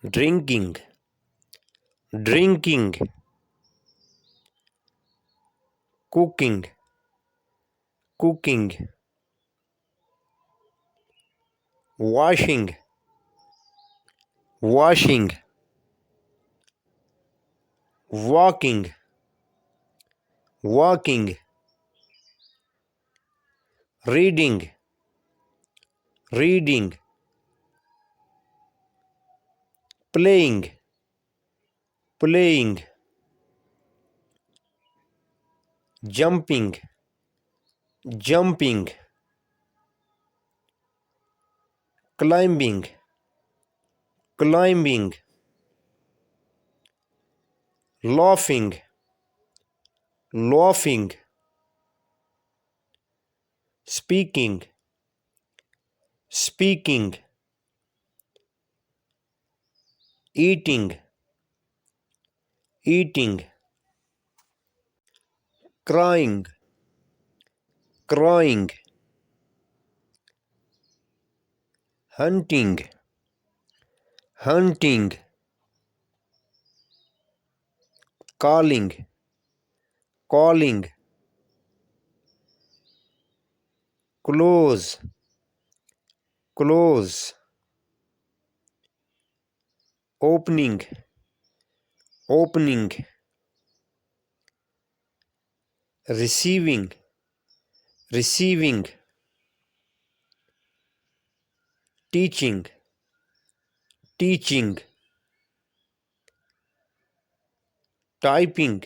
drinking, drinking, cooking, cooking, washing, washing, walking, walking, reading, reading, playing, playing, jumping, jumping, climbing, climbing, laughing, laughing, speaking, speaking, eating, eating, crying, crying, hunting, hunting, calling, calling, close, close, opening, opening, receiving, receiving, teaching, teaching, typing,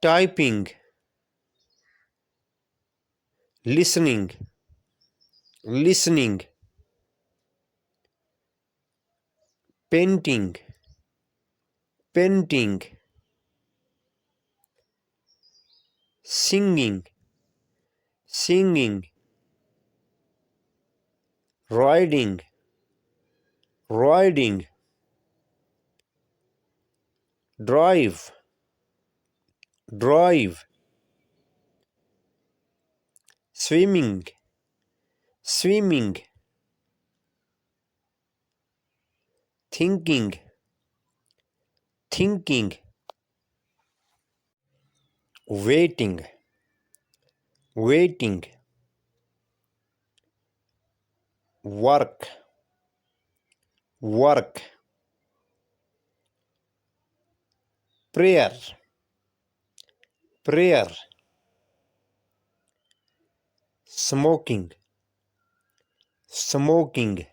typing, listening, listening, painting, painting, singing, singing, riding, riding, drive, drive, swimming, swimming, thinking, thinking, waiting, waiting, work, work, prayer, prayer, smoking, smoking,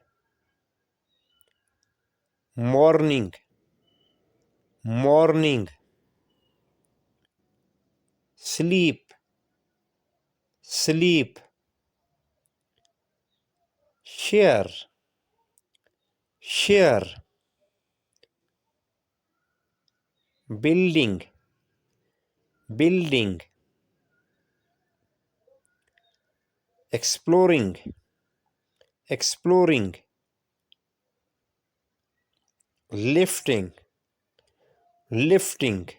morning, morning, sleep, sleep, share, share, building, building, exploring, exploring, lifting, lifting,